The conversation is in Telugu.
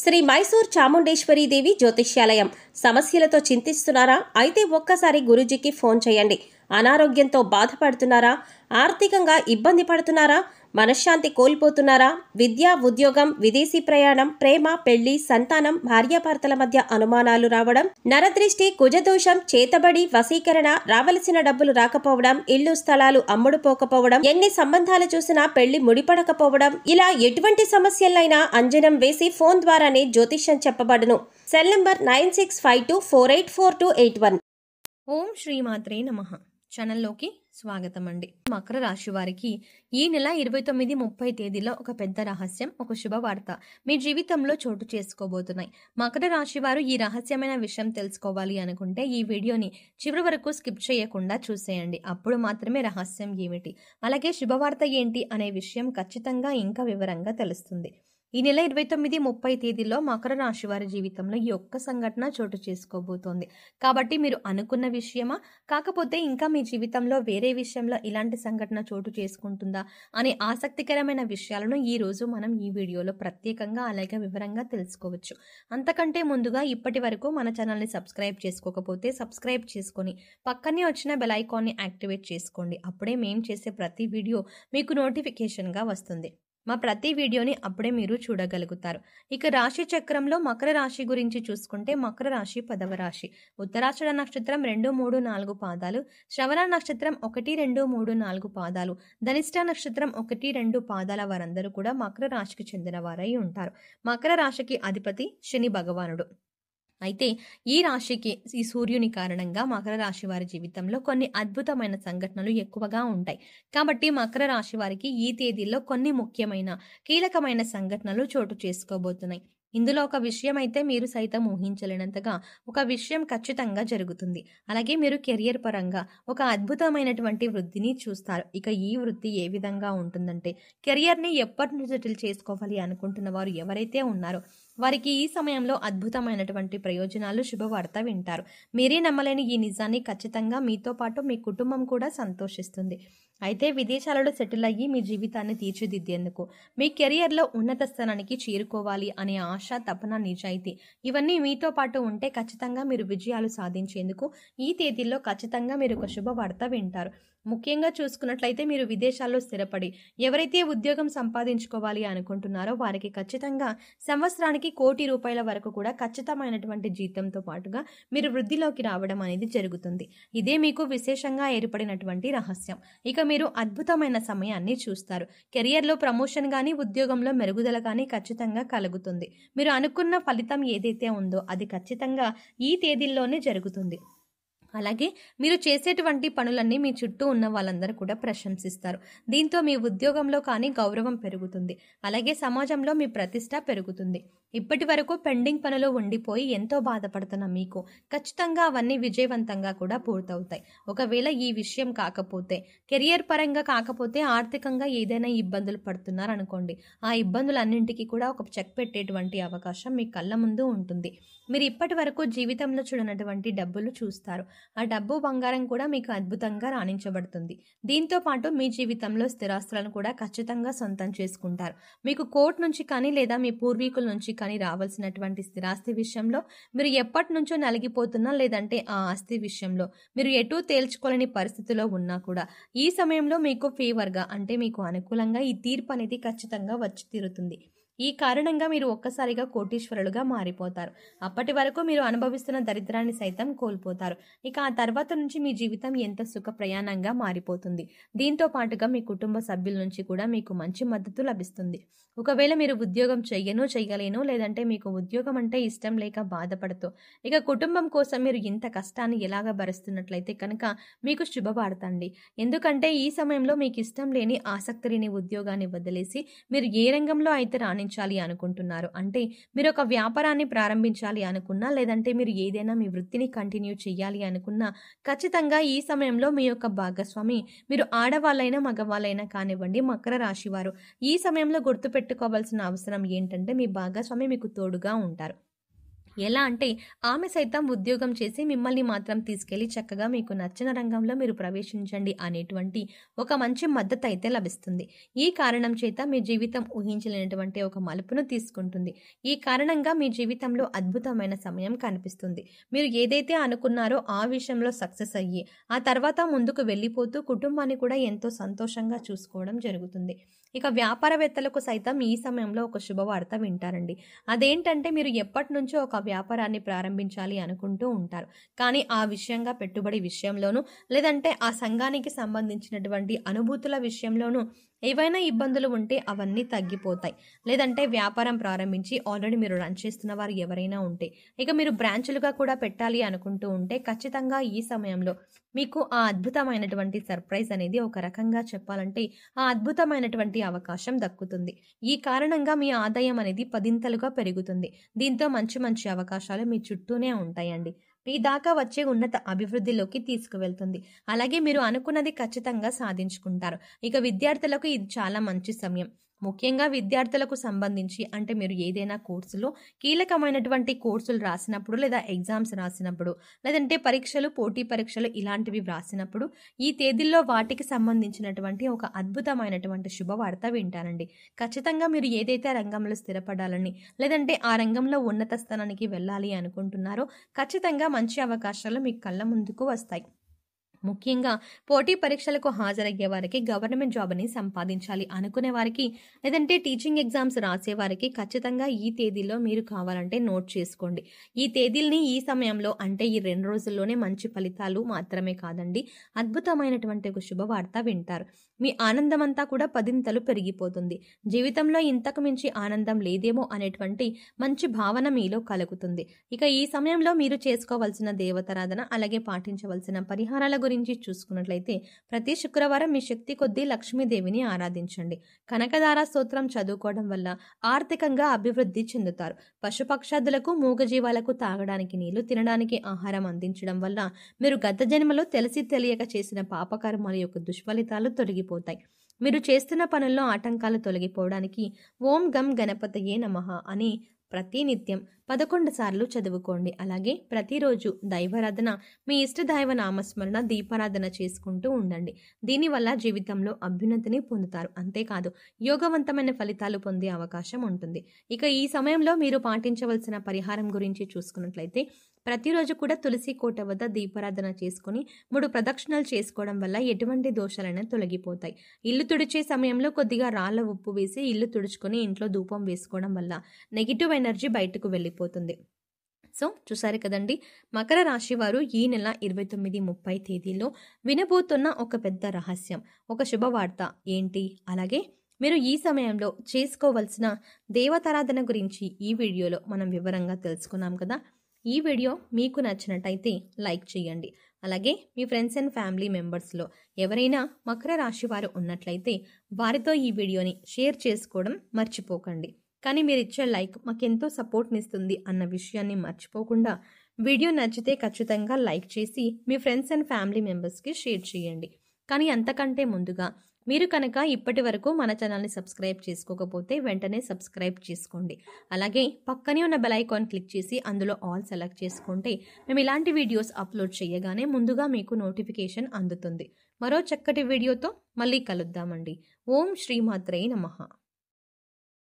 శ్రీ మైసూర్ చాముండేశ్వరి దేవి జ్యోతిష్యాలయం. సమస్యలతో చింతిస్తున్నారా? అయితే ఒక్కసారి గురూజీకి ఫోన్ చేయండి. అనారోగ్యంతో బాధపడుతున్నారా? ఆర్థికంగా ఇబ్బంది పడుతున్నారా? మనశ్శాంతి కోల్పోతున్నారా? విద్య, ఉద్యోగం, విదేశీ ప్రయాణం, ప్రేమ, పెళ్లి, సంతానం, భార్యాభర్తల మధ్య అనుమానాలు రావడం, నరదృష్టి, కుజదోషం, చేతబడి, వశీకరణ, రావలసిన డబ్బులు రాకపోవడం, ఇల్లు స్థలాలు అమ్ముడుపోకపోవడం, ఎన్ని సంబంధాలు చూసినా పెళ్లి ముడిపడకపోవడం, ఇలా ఎటువంటి సమస్యలైనా అంజనం వేసి ఫోన్ ద్వారానే జ్యోతిష్యం చెప్పబడును. Cell number 9652484281. ఓం శ్రీమాత్రే నమః. ఛానల్లోకి స్వాగతం అండి. మకర రాశి వారికి ఈ నెల 29-30 తేదీలో ఒక పెద్ద రహస్యం, ఒక శుభవార్త మీ జీవితంలో చోటు చేసుకోబోతున్నాయి. మకర రాశి వారు ఈ రహస్యమైన విషయం తెలుసుకోవాలి అనుకుంటే ఈ వీడియోని చివరి వరకు స్కిప్ చేయకుండా చూసేయండి. అప్పుడు మాత్రమే రహస్యం ఏమిటి, అలాగే శుభవార్త ఏంటి అనే విషయం ఖచ్చితంగా ఇంకా వివరంగా తెలుస్తుంది. ఈ నెల 29-30 తేదీలో మకర రాశి వారి జీవితంలో ఈ ఒక్క సంఘటన చోటు చేసుకోబోతోంది. కాబట్టి మీరు అనుకున్న విషయమా, కాకపోతే ఇంకా మీ జీవితంలో వేరే విషయంలో ఇలాంటి సంఘటన చోటు చేసుకుంటుందా అనే ఆసక్తికరమైన విషయాలను ఈ రోజు మనం ఈ వీడియోలో ప్రత్యేకంగా అలాగే వివరంగా తెలుసుకోవచ్చు. అంతకంటే ముందుగా ఇప్పటి వరకు మన ఛానల్ని సబ్స్క్రైబ్ చేసుకోకపోతే సబ్స్క్రైబ్ చేసుకొని పక్కనే వచ్చిన బెల్ ఐకాన్ని యాక్టివేట్ చేసుకోండి. అప్పుడే మేము చేసే ప్రతి వీడియో మీకు నోటిఫికేషన్గా వస్తుంది. మా ప్రతి వీడియోని అప్పుడే మీరు చూడగలుగుతారు. ఇక రాశి చక్రంలో మకర రాశి గురించి చూసుకుంటే మకర రాశి 10వ రాశి. ఉత్తరాషాఢ నక్షత్రం 2, 3, 4 పాదాలు, శ్రవణ నక్షత్రం 1, 2, 3, 4 పాదాలు, ధనిష్ట నక్షత్రం 1, 2 పాదాల వారందరూ కూడా మకర రాశికి చెందిన వారై ఉంటారు. మకర రాశికి అధిపతి శని భగవానుడు. అయితే ఈ రాశికి ఈ సూర్యుని కారణంగా మకర రాశి వారి జీవితంలో కొన్ని అద్భుతమైన సంఘటనలు ఎక్కువగా ఉంటాయి. కాబట్టి మకర రాశి వారికి ఈ తేదీల్లో కొన్ని ముఖ్యమైన కీలకమైన సంఘటనలు చోటు చేసుకోబోతున్నాయి. ఇందులో ఒక విషయం అయితే మీరు సైతం ఊహించలేనంతగా ఒక విషయం ఖచ్చితంగా జరుగుతుంది. అలాగే మీరు కెరియర్ పరంగా ఒక అద్భుతమైనటువంటి వృద్ధిని చూస్తారు. ఇక ఈ వృద్ధి ఏ విధంగా ఉంటుందంటే, కెరియర్ని ఎప్పటి నుంచి సెటిల్ చేసుకోవాలి అనుకుంటున్న వారు ఎవరైతే ఉన్నారో వారికి ఈ సమయంలో అద్భుతమైనటువంటి ప్రయోజనాలు, శుభవార్త వింటారు. మీరే నమ్మలేని ఈ నిజాన్ని ఖచ్చితంగా మీతో పాటు మీ కుటుంబం కూడా సంతోషిస్తుంది. అయితే విదేశాలలో సెటిల్ అయ్యి మీ జీవితాన్ని తీర్చిదిద్దేందుకు, మీ కెరియర్లో ఉన్నత స్థానానికి చేరుకోవాలి అనే ఆశ, తపన, నిజాయితీ ఇవన్నీ మీతో పాటు ఉంటే ఖచ్చితంగా మీరు విజయాలు సాధించేందుకు ఈ తేదీల్లో ఖచ్చితంగా మీరు ఒక శుభవార్త వింటారు. ముఖ్యంగా చూసుకున్నట్లయితే మీరు విదేశాల్లో స్థిరపడి ఎవరైతే ఉద్యోగం సంపాదించుకోవాలి అనుకుంటున్నారో వారికి ఖచ్చితంగా సంవత్సరానికి ₹1,00,00,000 వరకు కూడా ఖచ్చితమైనటువంటి జీతంతో పాటుగా మీరు వృద్ధిలోకి రావడం అనేది జరుగుతుంది. ఇదే మీకు విశేషంగా ఏర్పడినటువంటి రహస్యం. ఇక మీరు అద్భుతమైన సమయాన్ని చూస్తారు. కెరియర్లో ప్రమోషన్ కానీ, ఉద్యోగంలో మెరుగుదల కానీ ఖచ్చితంగా కలుగుతుంది. మీరు అనుకున్న ఫలితం ఏదైతే ఉందో అది ఖచ్చితంగా ఈ తేదీల్లోనే జరుగుతుంది. అలాగే మీరు చేసేటువంటి పనులన్నీ మీ చుట్టూ ఉన్న వాళ్ళందరూ కూడా ప్రశంసిస్తారు. దీంతో మీ ఉద్యోగంలో కానీ గౌరవం పెరుగుతుంది. అలాగే సమాజంలో మీ ప్రతిష్ట పెరుగుతుంది. ఇప్పటి వరకు పెండింగ్ పనులు ఉండిపోయి ఎంతో బాధపడుతున్న మీకు ఖచ్చితంగా అవన్నీ విజయవంతంగా కూడా పూర్తవుతాయి. ఒకవేళ ఈ విషయం కాకపోతే, కెరియర్ పరంగా కాకపోతే ఆర్థికంగా ఏదైనా ఇబ్బందులు పడుతున్నారు అనుకోండి, ఆ ఇబ్బందులన్నింటికీ కూడా ఒక చెక్ పెట్టేటువంటి అవకాశం మీ కళ్ళ ముందు ఉంటుంది. మీరు ఇప్పటి వరకు జీవితంలో చూడనటువంటి డబ్బులు చూస్తారు. ఆ డబ్బు, బంగారం కూడా మీకు అద్భుతంగా రాణించబడుతుంది. దీంతో పాటు మీ జీవితంలో స్థిరాస్తులను కూడా ఖచ్చితంగా సొంతం చేసుకుంటారు. మీకు కోర్టు నుంచి కానీ లేదా మీ పూర్వీకుల నుంచి కానీ రావాల్సినటువంటి స్థిరాస్తి విషయంలో మీరు ఎప్పటి నుంచో నలిగిపోతున్నా, లేదంటే ఆ ఆస్తి విషయంలో మీరు ఎటూ తేల్చుకోలేని పరిస్థితిలో ఉన్నా కూడా ఈ సమయంలో మీకు ఫేవర్గా, అంటే మీకు అనుకూలంగా ఈ తీర్పు అనేది ఖచ్చితంగా వచ్చి తీరుతుంది. ఈ కారణంగా మీరు ఒక్కసారిగా కోటీశ్వరులుగా మారిపోతారు. అప్పటి వరకు మీరు అనుభవిస్తున్న దరిద్రాన్ని సైతం కోల్పోతారు. ఇక ఆ తర్వాత నుంచి మీ జీవితం ఎంత సుఖ ప్రయాణంగా మారిపోతుంది. దీంతో పాటుగా మీ కుటుంబ సభ్యుల నుంచి కూడా మీకు మంచి మద్దతు లభిస్తుంది. ఒకవేళ మీరు ఉద్యోగం చేయలేను, లేదంటే మీకు ఉద్యోగం అంటే ఇష్టం లేక బాధపడుతూ ఇక కుటుంబం కోసం మీరు ఇంత కష్టాన్ని ఎలాగ భరిస్తున్నట్లయితే కనుక మీకు శుభవార్త అండి. ఎందుకంటే ఈ సమయంలో మీకు ఇష్టం లేని, ఆసక్తి లేని ఉద్యోగాన్ని వదిలేసి మీరు ఏ రంగంలో అయితే రాణించాలి అనుకుంటున్నారు, అంటే మీరు ఒక వ్యాపారాన్ని ప్రారంభించాలి అనుకున్నా, లేదంటే మీరు ఏదైనా మీ వృత్తిని కంటిన్యూ చేయాలి అనుకున్నా ఖచ్చితంగా ఈ సమయంలో మీ యొక్క భాగస్వామి, మీరు ఆడవాళ్ళైనా మగవాళ్ళైనా కానివ్వండి, మకర రాశి వారు ఈ సమయంలో గుర్తుపెట్టుకోవాల్సిన అవసరం ఏంటంటే మీ భాగస్వామి మీకు తోడుగా ఉంటారు. ఎలా అంటే ఆమె సైతం ఉద్యోగం చేసి మిమ్మల్ని మాత్రం తీసుకెళ్లి చక్కగా మీకు నచ్చిన రంగంలో మీరు ప్రవేశించండి అనేటువంటి ఒక మంచి మద్దతు అయితే లభిస్తుంది. ఈ కారణం చేత మీ జీవితం ఊహించలేనటువంటి ఒక మలుపును తీసుకుంటుంది. ఈ కారణంగా మీ జీవితంలో అద్భుతమైన సమయం కనిపిస్తుంది. మీరు ఏదైతే అనుకున్నారో ఆ విషయంలో సక్సెస్ అయ్యి ఆ తర్వాత ముందుకు వెళ్ళిపోతూ కుటుంబాన్ని కూడా ఎంతో సంతోషంగా చూసుకోవడం జరుగుతుంది. ఇక వ్యాపారవేత్తలకు సైతం ఈ సమయంలో ఒక శుభవార్త వింటారండి. అదేంటంటే మీరు ఎప్పటి నుంచో ఒక వ్యాపారాన్ని ప్రారంభించాలి అనుకుంటూ ఉంటారు. కానీ ఆ విషయంగా పెట్టుబడి విషయంలోనూ లేదంటే ఆ సంఘానికి సంబంధించినటువంటి అనుభూతుల విషయంలోనూ ఏవైనా ఇబ్బందులు ఉంటే అవన్నీ తగ్గిపోతాయి. లేదంటే వ్యాపారం ప్రారంభించి ఆల్రెడీ మీరు రన్ చేస్తున్న వారు ఎవరైనా ఉంటే ఇక మీరు బ్రాంచులుగా కూడా పెట్టాలి అనుకుంటూ ఉంటే ఖచ్చితంగా ఈ సమయంలో మీకు ఆ అద్భుతమైనటువంటి సర్ప్రైజ్ అనేది ఒక రకంగా చెప్పాలంటే ఆ అద్భుతమైనటువంటి అవకాశం దక్కుతుంది. ఈ కారణంగా మీ ఆదాయం అనేది పదింతలుగా పెరుగుతుంది. దీంతో మంచి మంచి అవకాశాలు మీ చుట్టూనే ఉంటాయండి. మీ దాకా వచ్చే ఉన్నత అభివృద్ధిలోకి తీసుకువెళ్తుంది. అలాగే మీరు అనుకున్నది ఖచ్చితంగా సాధించుకుంటారు. ఇక విద్యార్థులకు ఇది చాలా మంచి సమయం. ముఖ్యంగా విద్యార్థులకు సంబంధించి అంటే మీరు ఏదైనా కోర్సులో కీలకమైనటువంటి కోర్సులు రాసినప్పుడు లేదా ఎగ్జామ్స్ రాసినప్పుడు లేదంటే పరీక్షలు పోటీ పరీక్షలు ఇలాంటివి వ్రాసినప్పుడు ఈ తేదీల్లో వాటికి సంబంధించినటువంటి ఒక అద్భుతమైనటువంటి శుభవార్త వింటారండి. ఖచ్చితంగా మీరు ఏదైతే రంగంలో స్థిరపడాలని లేదంటే ఆ రంగంలో ఉన్నత స్థానానికి వెళ్ళాలి అనుకుంటున్నారో ఖచ్చితంగా మంచి అవకాశాలు మీ కళ్ళ ముందుకు వస్తాయి. ముఖ్యంగా పోటీ పరీక్షలకు హాజరయ్యే వారికి గవర్నమెంట్ జాబ్ని సంపాదించాలి అనుకునే వారికి లేదంటే టీచింగ్ ఎగ్జామ్స్ రాసే వారికి ఖచ్చితంగా ఈ తేదీలో మీరు కావాలంటే నోట్ చేసుకోండి. ఈ తేదీల్ని ఈ సమయంలో అంటే ఈ 2 రోజుల్లోనే మంచి ఫలితాలు మాత్రమే కాదండి అద్భుతమైనటువంటి ఒక శుభవార్త వింటారు. మీ ఆనందం అంతా కూడా పదింతలు పెరిగిపోతుంది. జీవితంలో ఇంతకు మించి ఆనందం లేదేమో అనేటువంటి మంచి భావన మీలో కలుగుతుంది. ఇక ఈ సమయంలో మీరు చేసుకోవాల్సిన దేవతారాధన అలాగే పాటించవలసిన పరిహారాల గురించి చూసుకున్నట్లయితే ప్రతి శుక్రవారం మీ శక్తి కొద్దీ లక్ష్మీదేవిని ఆరాధించండి. కనకదార స్తోత్రం చదువుకోవడం వల్ల ఆర్థికంగా అభివృద్ధి చెందుతారు. పశుపక్షాదులకు మూగజీవాలకు తాగడానికి నీళ్లు తినడానికి ఆహారం అందించడం వల్ల మీరు గత జన్మలో తెలిసి తెలియక చేసిన పాపకర్మల యొక్క దుష్ఫలితాలు తొలగిపోతాయి. మీరు చేస్తున్న పనుల్లో ఆటంకాలు తొలగిపోవడానికి ఓం గం గణపతయే నమః అని ప్రతినిత్యం 11 సార్లు చదువుకోండి. అలాగే ప్రతిరోజు దైవారాధన మీ ఇష్ట దైవ నామస్మరణ దీపారాధన చేసుకుంటూ ఉండండి. దీనివల్ల జీవితంలో అభ్యున్నతిని పొందుతారు. అంతేకాదు యోగవంతమైన ఫలితాలు పొందే అవకాశం ఉంటుంది. ఇక ఈ సమయంలో మీరు పాటించవలసిన పరిహారం గురించి చూసుకున్నట్లయితే ప్రతిరోజు కూడా తులసి కోట వద్ద దీపారాధన చేసుకుని 3 ప్రదక్షిణలు చేసుకోవడం వల్ల ఎటువంటి దోషాలైనా తొలగిపోతాయి. ఇల్లు తుడిచే సమయంలో కొద్దిగా రాళ్ల ఉప్పు వేసి ఇల్లు తుడుచుకొని ఇంట్లో ధూపం వేసుకోవడం వల్ల నెగిటివ్ ఎనర్జీ బయటకు వెళ్ళిపోతుంది. సో చూసారు కదండి, మకర రాశి వారు ఈ నెల 29-30 తేదీల్లో వినబోతున్న ఒక పెద్ద రహస్యం, ఒక శుభవార్త ఏంటి, అలాగే మీరు ఈ సమయంలో చేసుకోవలసిన దేవతారాధన గురించి ఈ వీడియోలో మనం వివరంగా తెలుసుకున్నాం కదా. ఈ వీడియో మీకు నచ్చినట్టయితే లైక్ చేయండి. అలాగే మీ ఫ్రెండ్స్ అండ్ ఫ్యామిలీ మెంబర్స్లో ఎవరైనా మకర రాశి వారు ఉన్నట్లయితే వారితో ఈ వీడియోని షేర్ చేసుకోవడం మర్చిపోకండి. కానీ మీరు ఇచ్చే లైక్ మాకెంతో సపోర్ట్నిస్తుంది అన్న విషయాన్ని మర్చిపోకుండా వీడియో నచ్చితే ఖచ్చితంగా లైక్ చేసి మీ ఫ్రెండ్స్ అండ్ ఫ్యామిలీ మెంబర్స్కి షేర్ చేయండి. కానీ అంతకంటే ముందుగా మీరు కనుక ఇప్పటి వరకు మన ఛానల్ని సబ్స్క్రైబ్ చేసుకోకపోతే వెంటనే సబ్స్క్రైబ్ చేసుకోండి. అలాగే పక్కనే ఉన్న బెల్ ఐకాన్ క్లిక్ చేసి అందులో ఆల్ సెలెక్ట్ చేసుకుంటే మేము ఇలాంటి వీడియోస్ అప్లోడ్ చేయగానే ముందుగా మీకు నోటిఫికేషన్ అందుతుంది. మరో చక్కటి వీడియోతో మళ్ళీ కలుద్దామండి. ఓం శ్రీమాత్రే నమః.